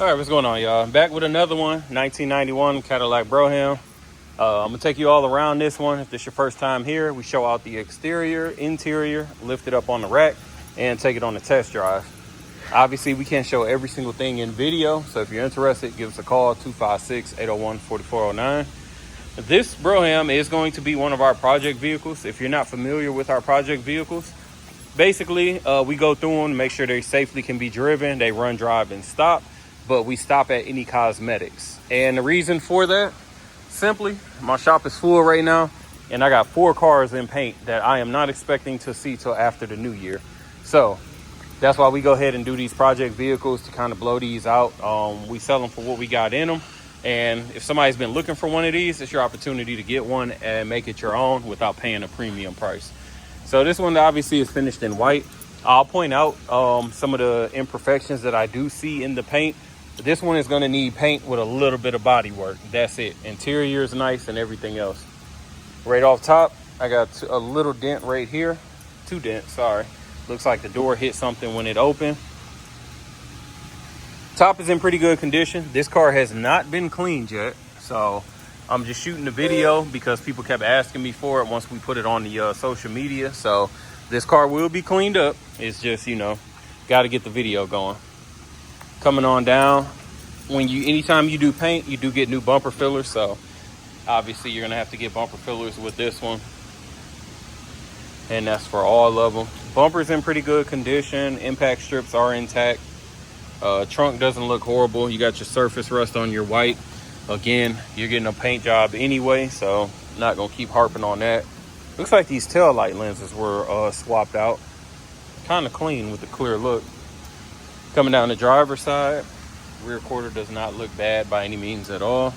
All right, what's going on, y'all? Back with another one, 1991 Cadillac Brougham. I'm gonna take you all around this one. If this is your first time here, we show out the exterior, interior, lift it up on the rack, and take it on a test drive. Obviously, we can't show every single thing in video, so if you're interested, give us a call, 256-801-4409. This Brougham is going to be one of our project vehicles. If you're not familiar with our project vehicles, basically, we go through them, make sure they safely can be driven. They run, drive, and stop, but we stop at any cosmetics. And the reason for that, simply, my shop is full right now, and I got 4 cars in paint that I am not expecting to see till after the new year. So that's why we go ahead and do these project vehicles to kind of blow these out. We sell them for what we got in them. And if somebody's been looking for one of these, it's your opportunity to get one and make it your own without paying a premium price. So this one obviously is finished in white. I'll point out some of the imperfections that I do see in the paint. This one is going to need paint with a little bit of body work. That's it. Interior is nice and everything else. Right off top, I got a little dent right here. 2 dents, sorry. Looks like the door hit something when it opened. Top is in pretty good condition. This car has not been cleaned yet, so I'm just shooting the video because people kept asking me for it once we put it on the social media. So this car will be cleaned up. It's just, you know, got to get the video going. Coming on down, anytime you do paint, you do get new bumper fillers. So obviously you're gonna have to get bumper fillers with this one, and that's for all of them. Bumper's in pretty good condition. Impact strips are intact. Trunk doesn't look horrible. You got your surface rust on your white. Again, you're getting a paint job anyway, so not gonna keep harping on that. Looks like these tail light lenses were swapped out. Kind of clean with the clear look. Coming down the driver's side, rear quarter does not look bad by any means at all.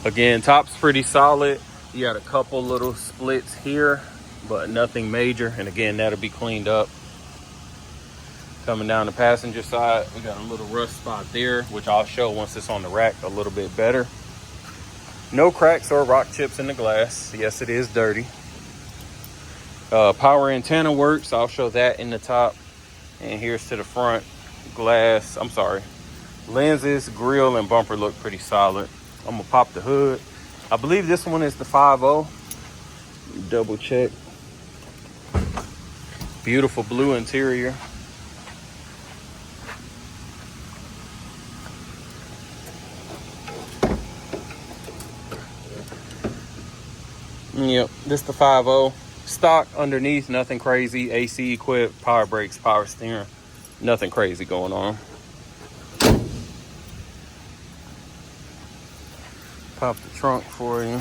Again, top's pretty solid. You got a couple little splits here, but nothing major. And again, that'll be cleaned up. Coming down the passenger side, we got a little rust spot there, which I'll show once it's on the rack a little bit better. No cracks or rock chips in the glass. Yes, it is dirty. Power antenna works. I'll show that in the top. And here's to the front. Glass, I'm sorry. Lenses, grille, and bumper look pretty solid. I'm gonna pop the hood. I believe this one is the 5.0. Double check. Beautiful blue interior. Yep, this the 5.0. Stock underneath, nothing crazy. AC equipped, power brakes, power steering. Nothing crazy going on. Pop the trunk for you.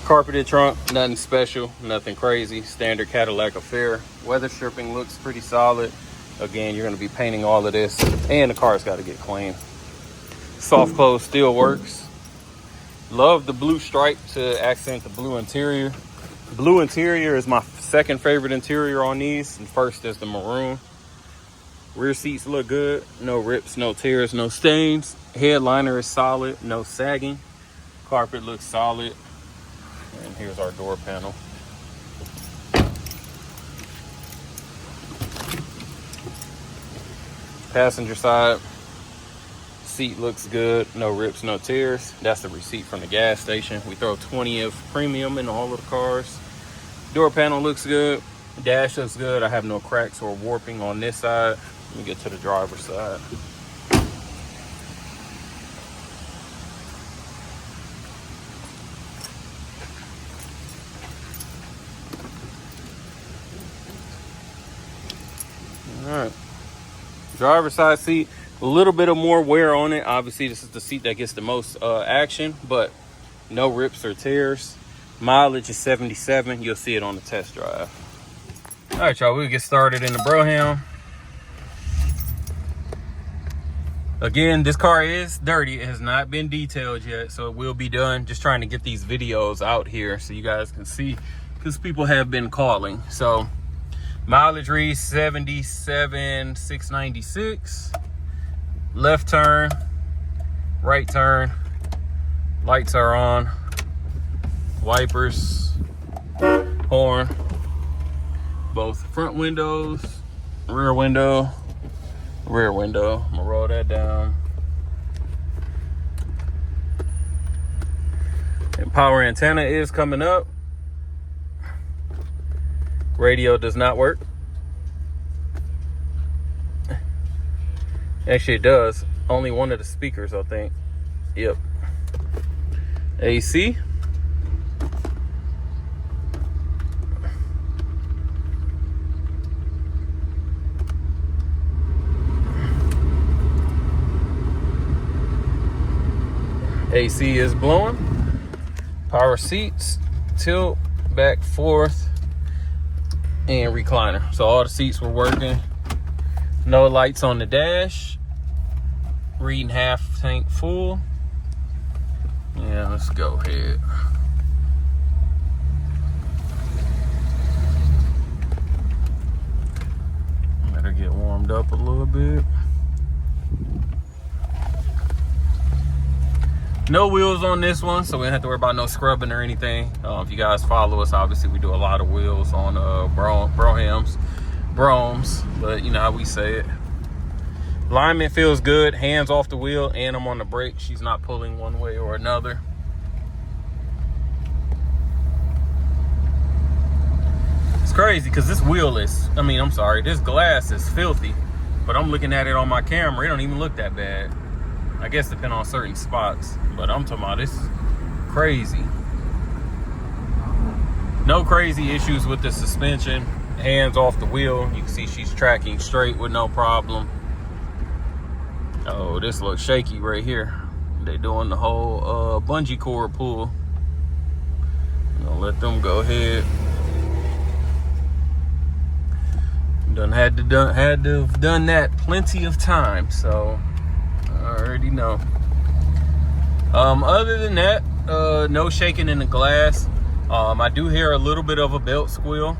Carpeted trunk, nothing special, nothing crazy. Standard Cadillac affair. Weather stripping looks pretty solid. Again, you're going to be painting all of this, and the car's got to get clean. Soft close still works. Love the blue stripe to accent the blue interior. Blue interior is my second favorite interior on these, and first is the maroon. Rear seats look good. No rips, no tears, no stains. Headliner is solid, no sagging. Carpet looks solid. And here's our door panel. Passenger side, seat looks good. No rips, no tears. That's the receipt from the gas station. We throw 20 of premium in all of the cars. Door panel looks good. Dash looks good. I have no cracks or warping on this side. Let me get to the driver's side. All right. Driver's side seat, a little bit of more wear on it. Obviously, this is the seat that gets the most action, but no rips or tears. Mileage is 77. You'll see it on the test drive. All right, y'all, we'll get started in the Brougham. Again, this car is dirty. It has not been detailed yet, so it will be done. Just trying to get these videos out here so you guys can see, because people have been calling. So mileage reads 77,696. Left turn, right turn, lights are on. wipers, horn, both front windows, rear window. I'm gonna roll that down. And power antenna is coming up. Radio does not work. Actually, it does. Only one of the speakers, I think. Yep. AC. AC is blowing. Power seats, tilt, back, forth, and recliner. So all the seats were working. No lights on the dash. Reading half tank full. Yeah, let's go ahead. Better get warmed up a little bit. No wheels on this one, so we don't have to worry about no scrubbing or anything. If you guys follow us, obviously we do a lot of wheels on Broughams, but you know how we say it. Alignment feels good, hands off the wheel, and I'm on the brake. She's not pulling one way or another. It's crazy because this wheel is, this glass is filthy, but I'm looking at it on my camera. It don't even look that bad. I guess depending on certain spots, but I'm talking about this crazy. No crazy issues with the suspension. Hands off the wheel. You can see she's tracking straight with no problem. Oh, this looks shaky right here. They're doing the whole bungee cord pull. I'm gonna let them go ahead. Had to have done that plenty of times, so I already know. Other than that, no shaking in the glass. I do hear a little bit of a belt squeal.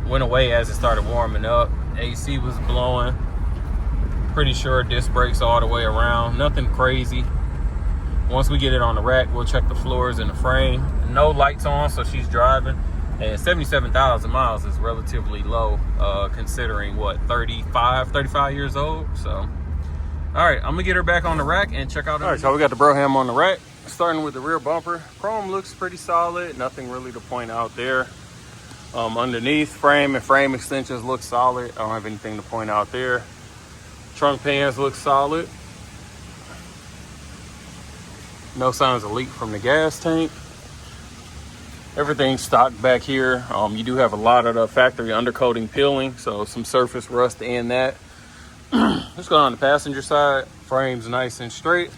Went away as it started warming up. AC was blowing. Pretty sure disc brakes all the way around. Nothing crazy. Once we get it on the rack, we'll check the floors and the frame. No lights on, so she's driving. And 77,000 miles is relatively low, considering what, 35 years old. So all right, I'm gonna get her back on the rack and check out. All right, so we got the Brougham on the rack. Starting with the rear bumper. Chrome looks pretty solid. Nothing really to point out there. Underneath, frame and frame extensions look solid. I don't have anything to point out there. Trunk pans look solid. No signs of leak from the gas tank. Everything's stock back here. You do have a lot of the factory undercoating peeling, so some surface rust in that. Let's go on the passenger side. Frame's nice and straight.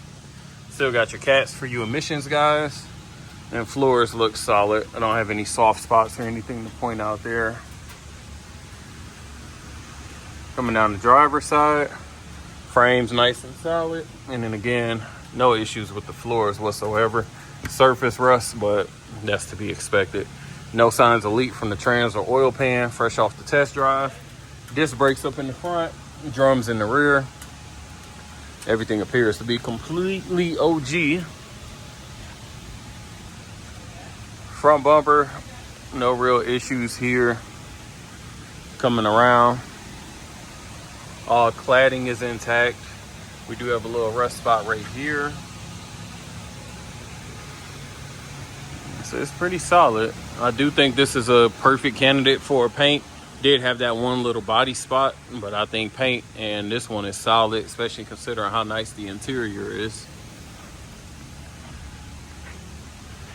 Still got your cats for you emissions guys. And floors look solid. I don't have any soft spots or anything to point out there. Coming down the driver's side, frame's nice and solid. And then again, no issues with the floors whatsoever. Surface rust, but that's to be expected. No signs of leak from the trans or oil pan, fresh off the test drive. Disc brakes up in the front, drums in the rear. Everything appears to be completely OG. Front bumper, no real issues here. Coming around, all cladding is intact. We do have a little rust spot right here. So it's pretty solid. I do think this is a perfect candidate for a paint. Did have that one little body spot, but I think paint and this one is solid, especially considering how nice the interior is.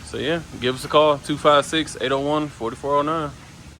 So yeah, give us a call, 256-801-4409.